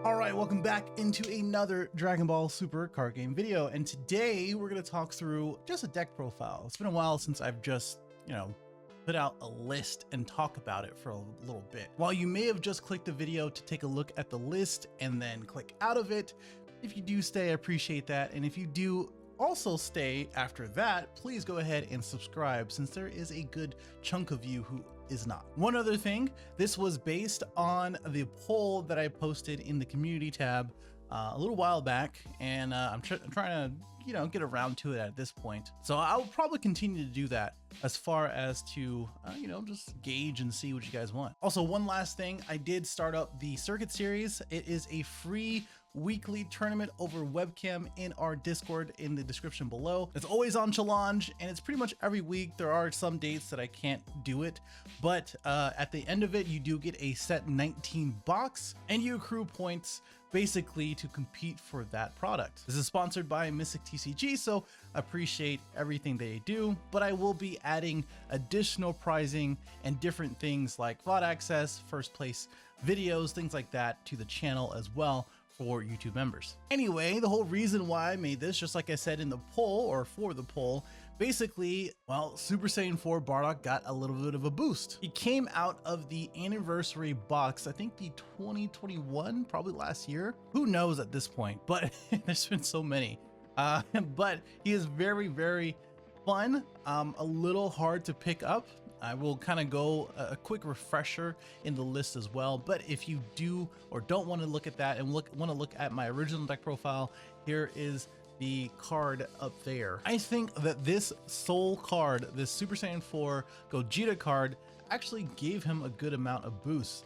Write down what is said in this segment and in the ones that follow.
All right, welcome back into another Dragon Ball Super card game video. And today we're going to talk through just a deck profile. It's been a while since I've just, put out a list and talk about it for a little bit. While you may have just clicked the video to take a look at the list and then click out of it, if you do stay, I appreciate that. And if you do also stay after that, please go ahead and subscribe, since there is a good chunk of you who is not. One other thing, this was based on the poll that I posted in the community tab a little while back, and I'm trying to get around to it at this point. So I'll probably continue to do that as far as to just gauge and see what you guys want. Also, one last thing, I did start up the circuit series. It is a free weekly tournament over webcam in our Discord in the description below. It's always on challenge, and it's pretty much every week. There are some dates that I can't do it, but at the end of it, you do get a set 19 box and you accrue points basically to compete for that product. This is sponsored by Mystic TCG, so I appreciate everything they do, but I will be adding additional prizing and different things like VOD access, first place videos, things like that to the channel as well for YouTube members. Anyway, the whole reason why I made this, just like I said in the poll, or for the poll, basically, well, Super Saiyan 4 Bardock got a little bit of a boost. He came out of the anniversary box, I think the 2021, probably last year. Who knows at this point, but there's been so many. But he is very, very fun, a little hard to pick up. I will kind of go a quick refresher in the list as well. But if you do or don't want to look at that and want to look at my original deck profile, here is the card up there. I think that this soul card, this Super Saiyan 4 Gogeta card, actually gave him a good amount of boost.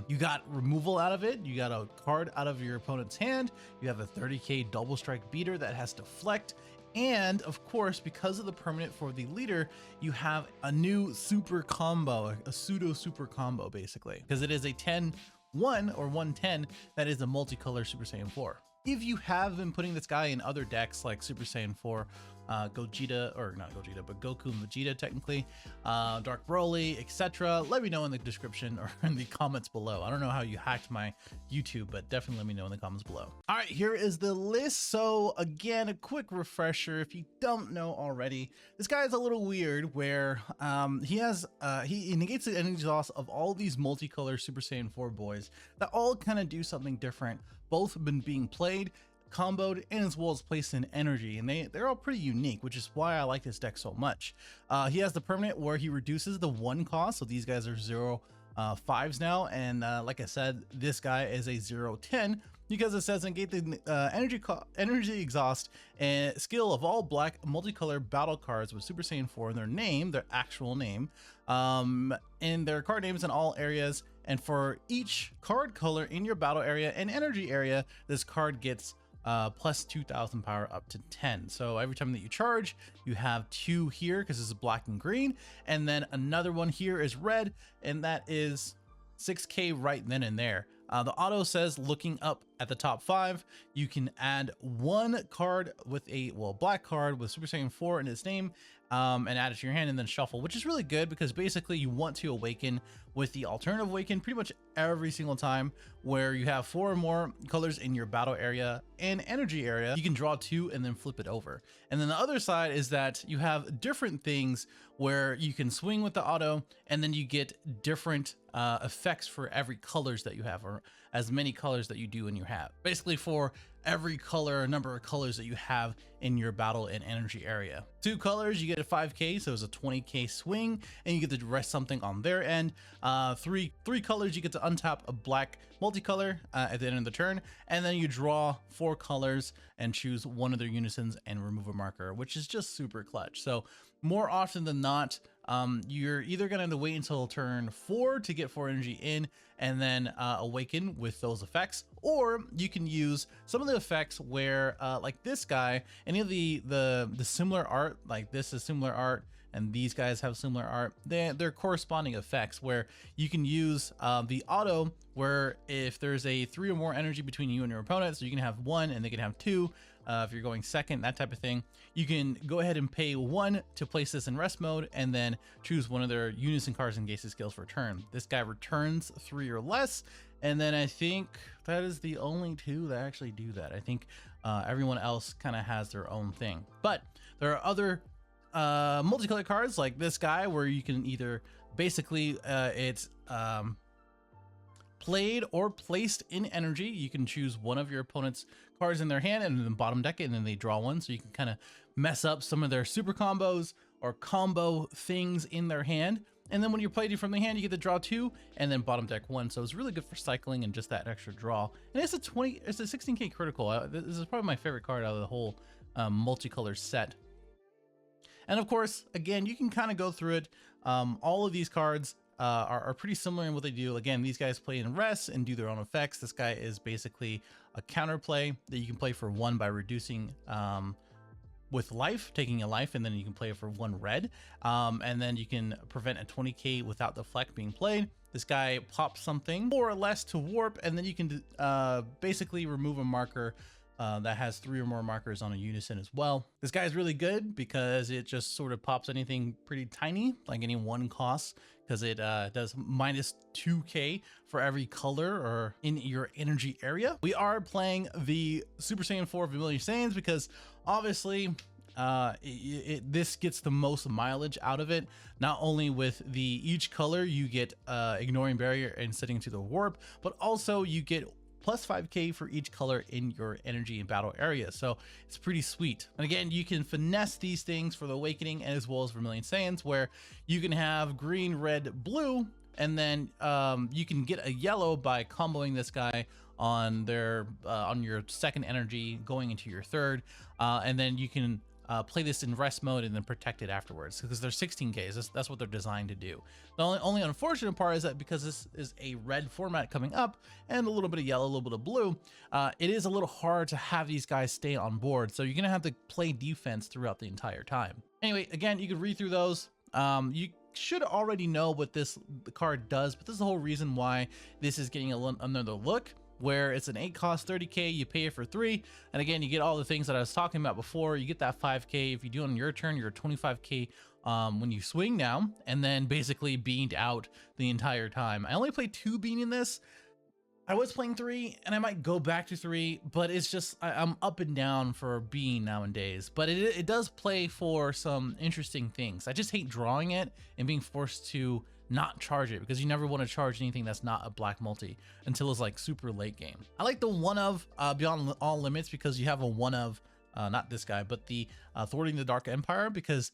You got removal out of it, you got a card out of your opponent's hand, you have a 30k double strike beater that has deflect, and of course, because of the permanent for the leader, you have a new super combo, a pseudo super combo basically, because it is a 10-1 or 110 that is a multicolor Super Saiyan 4. If you have been putting this guy in other decks like Super Saiyan 4, Gogeta, or not Gogeta, but Goku and Vegeta technically, Dark Broly, etc., let me know in the description or in the comments below. I don't know how you hacked my YouTube, but definitely let me know in the comments below. All right, here is the list. So again, a quick refresher if you don't know already. This guy is a little weird where he negates the energy loss of all these multicolor Super Saiyan 4 boys that all kind of do something different. Both have been being played, comboed, and as well as placed in energy, and they're all pretty unique, which is why I like this deck so much. He has the permanent where he reduces the 1 cost, so these guys are 0-5s now, and like I said, this guy is a 0-10 because it says negate the energy exhaust and skill of all black multicolor battle cards with Super Saiyan 4 in their name, their actual name, in their card names in all areas, and for each card color in your battle area and energy area, this card gets plus 2000 power up to 10. So every time that you charge, you have 2 here because this is black and green, and then another one here is red, and that is 6k right then and there. The auto says looking up at the top 5, you can add 1 card with a black card with Super Saiyan 4 in its name, and add it to your hand and then shuffle, which is really good because basically you want to awaken with the alternative awaken pretty much every single time where you have 4 or more colors in your battle area and energy area. You can draw 2 and then flip it over. And then the other side is that you have different things where you can swing with the auto, and then you get different effects for every colors that you have, or as many colors that you do in your have. Basically for every color, number of colors that you have in your battle and energy area. 2 colors, you get a 5k, so it's a 20k swing, and you get to rest something on their end. 3 colors, you get to untap a black multicolor at the end of the turn, and then you draw 4 colors and choose one of their unisons and remove a marker, which is just super clutch. So more often than not, you're either going to wait until turn 4 to get 4 energy in and then awaken with those effects, or you can use some of the effects where like this guy, any of the similar art, like this is similar art and these guys have similar art, they're corresponding effects where you can use the auto, where if there's a 3 or more energy between you and your opponent, so you can have 1 and they can have 2, if you're going second, that type of thing. You can go ahead and pay 1 to place this in rest mode and then choose one of their unison cards and Gase's skills for turn. This guy returns 3 or less, and then I think that is the only 2 that actually do that. I think everyone else kind of has their own thing, but there are other multicolored cards like this guy where you can either basically it's played or placed in energy. You can choose one of your opponent's cards in their hand and then bottom deck it, and then they draw 1, so you can kind of mess up some of their super combos or combo things in their hand. And then when you're playing from the hand, you get to draw 2 and then bottom deck 1. So it's really good for cycling and just that extra draw. And it's a 16k critical. This is probably my favorite card out of the whole multicolor set. And of course, again, you can kind of go through it. All of these cards are pretty similar in what they do. Again, these guys play in rest and do their own effects. This guy is basically a counterplay that you can play for 1 by reducing with life, taking a life, and then you can play it for 1 red. And then you can prevent a 20k without deflect being played. This guy pops something more or less to warp, and then you can basically remove a marker that has 3 or more markers on a unison as well. This guy is really good because it just sort of pops anything pretty tiny, like any 1 cost, because it does minus 2k for every color or in your energy area. We are playing the Super Saiyan 4 Vermilion Saiyans because obviously this gets the most mileage out of it. Not only with each color you get ignoring barrier and setting to the warp, but also you get plus 5k for each color in your energy and battle area. So it's pretty sweet. And again, you can finesse these things for the Awakening as well as Vermilion Saiyans, where you can have green, red, blue, and then you can get a yellow by comboing this guy on their on your second energy going into your third, and then you can play this in rest mode and then protect it afterwards, because they're 16Ks. That's what they're designed to do. The only unfortunate part is that because this is a red format coming up and a little bit of yellow, a little bit of blue, it is a little hard to have these guys stay on board. So you're going to have to play defense throughout the entire time. Anyway, again, you can read through those. You should already know what the card does, but this is the whole reason why this is getting another look, where it's an 8 cost 30k, you pay it for 3, and again you get all the things that I was talking about before. You get that 5k if you do it on your turn, you're 25k when you swing now, and then basically beamed out the entire time. I only played 2 bean in this. I was playing 3 and I might go back to 3, but it's just I'm up and down for bean nowadays. But it does play for some interesting things. I just hate drawing it and being forced to not charge it, because you never want to charge anything that's not a black multi until it's like super late game. I like the one of Beyond All Limits because you have a one of not this guy, but the Thwarting the Dark Empire, because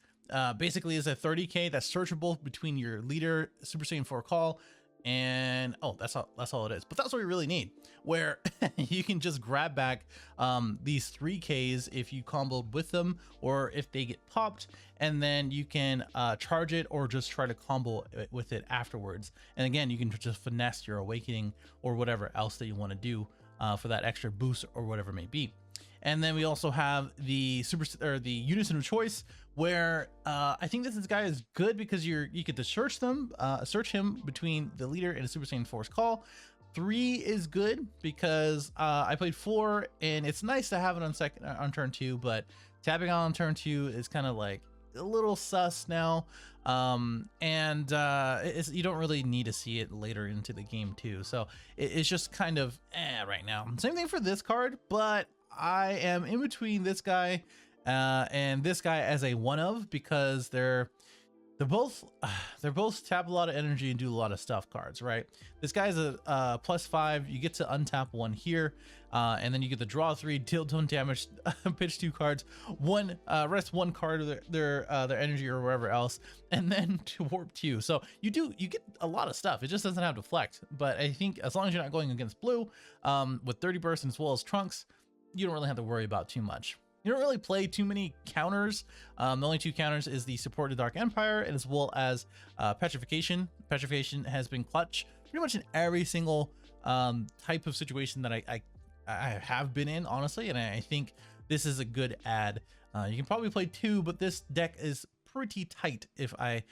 basically is a 30k that's searchable between your leader, Super Saiyan 4 call, and that's all it is. But that's what we really need, where you can just grab back these 3Ks if you comboed with them or if they get popped, and then you can charge it or just try to combo with it afterwards. And again, you can just finesse your Awakening or whatever else that you want to do for that extra boost or whatever it may be. And then we also have the the Unison of Choice, where I think this guy is good because you get to search him between the leader and a Super Saiyan 4's call. 3 is good because I played 4, and it's nice to have it on turn 2, but tapping on turn 2 is kind of like a little sus now, and you don't really need to see it later into the game too. So it's just kind of right now. Same thing for this card, but I am in between this guy and this guy as a one of, because they're both tap a lot of energy and do a lot of stuff cards, right? This guy's a +5. You get to untap 1 here, and then you get to draw 3, deal 1 damage, pitch 2 cards, rest 1 card of their energy or wherever else, and then to warp 2. So you get a lot of stuff. It just doesn't have deflect. But I think as long as you're not going against blue, with 30 bursts as well as trunks, you don't really have to worry about too much. You don't really play too many counters. The only 2 counters is the Support the Dark Empire, as well as Petrification. Petrification has been clutch pretty much in every single type of situation that I have been in, honestly, and I think this is a good add. You can probably play 2, but this deck is pretty tight, if I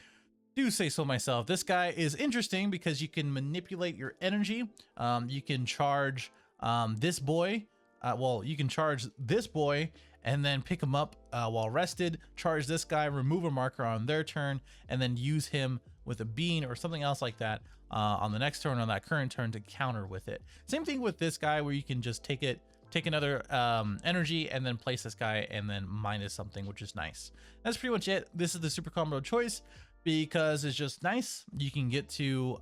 do say so myself. This guy is interesting because you can manipulate your energy. You can charge this boy well, you can charge this boy and then pick him up while rested, charge this guy, remove a marker on their turn, and then use him with a bean or something else like that on the next turn, on that current turn, to counter with it. Same thing with this guy, where you can just take another energy and then place this guy and then minus something, which is nice. That's pretty much it. This is the super combo choice because it's just nice. You can get to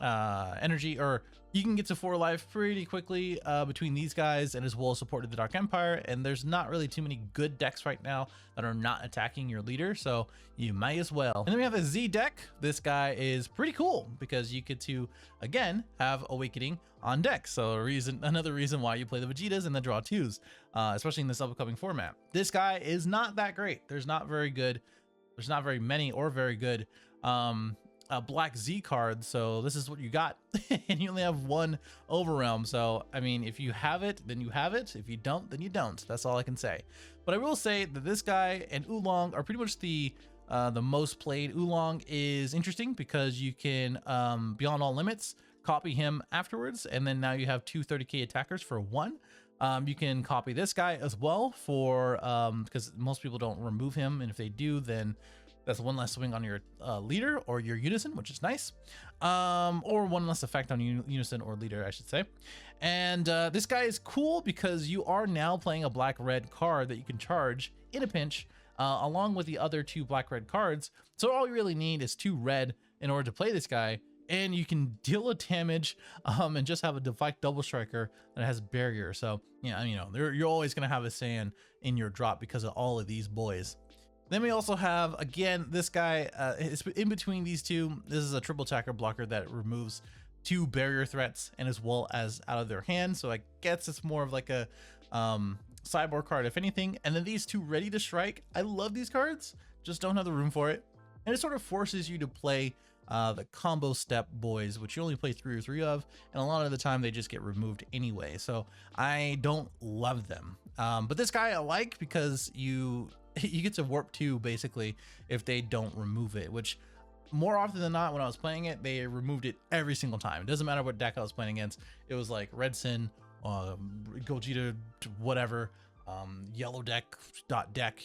energy, or you can get to 4 life pretty quickly between these guys, and as well supported the Dark Empire. And there's not really too many good decks right now that are not attacking your leader, so you might as well. And then we have a Z deck. This guy is pretty cool because you get to, again, have Awakening on deck. So another reason why you play the Vegetas and the draw 2s, especially in this upcoming format. This guy is not that great. There's not very many or very good black Z card, so this is what you got. And you only have 1 Overrealm, so I mean, if you have it, then you have it. If you don't, then you don't. That's all I can say. But I will say that this guy and Oolong are pretty much the most played. Oolong is interesting because you can Beyond All Limits copy him afterwards, and then now you have 2 30k attackers for 1. You can copy this guy as well for because most people don't remove him, and if they do, then that's 1 less swing on your leader or your unison, which is nice. Or 1 less effect on unison or leader, I should say. And this guy is cool because you are now playing a black-red card that you can charge in a pinch, along with the other 2 black-red cards. So all you really need is 2 red in order to play this guy, and you can deal a damage and just have a deflect double striker that has barrier. So yeah, you know, you're always gonna have a sand in your drop because of all of these boys. Then we also have, again, this guy is in between these 2. This is a triple attacker blocker that removes 2 barrier threats and as well as out of their hand. So I guess it's more of like a sideboard card, if anything. And then these 2 ready to strike. I love these cards, just don't have the room for it. And it sort of forces you to play the combo step boys, which you only play 3 or 3 of, and a lot of the time they just get removed anyway. So I don't love them. But this guy I like because you get to warp 2 basically if they don't remove it, which more often than not when I was playing it, they removed it every single time. It doesn't matter what deck I was playing against. It was like Red Sin, Gogeta, whatever, yellow deck,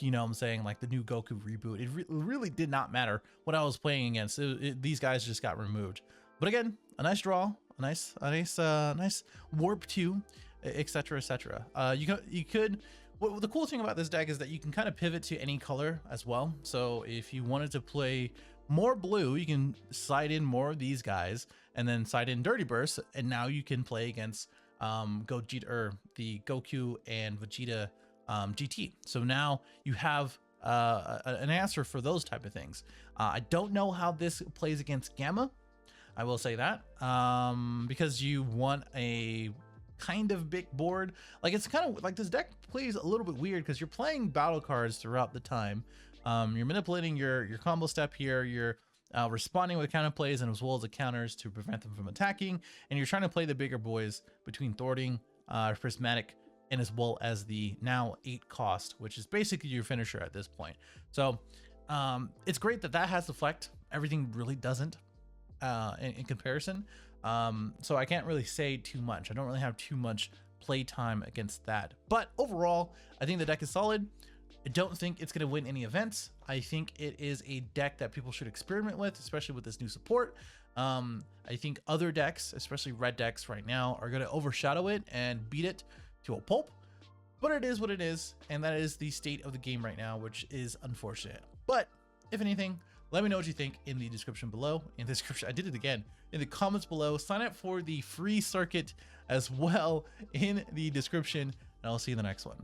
you know what I'm saying, like the new Goku reboot. It really did not matter what I was playing against. These guys just got removed. But again, a nice draw, a nice warp 2, etc, etc. You could Well, the cool thing about this deck is that you can kind of pivot to any color as well. So if you wanted to play more blue, you can side in more of these guys and then side in Dirty Burst, and now you can play against Gogeta, or the Goku and Vegeta GT. So now you have an answer for those type of things. I don't know how this plays against Gamma, I will say that, because you want a kind of big board. Like, it's kind of like this deck plays a little bit weird because you're playing battle cards throughout the time. You're manipulating your combo step here, you're responding with counter plays and as well as the counters to prevent them from attacking, and you're trying to play the bigger boys between thwarting, prismatic, and as well as the now 8 cost, which is basically your finisher at this point. So it's great that that has deflect. Everything really doesn't in comparison. So I can't really say too much. I don't really have too much play time against that, but overall I think the deck is solid. I don't think it's going to win any events. I think it is a deck that people should experiment with, especially with this new support. I think other decks, especially red decks right now, are going to overshadow it and beat it to a pulp. But it is what it is, and that is the state of the game right now, which is unfortunate. But if anything, let me know what you think in the description below. In the description, I did it again. In the comments below, sign up for the free circuit as well in the description, and I'll see you in the next one.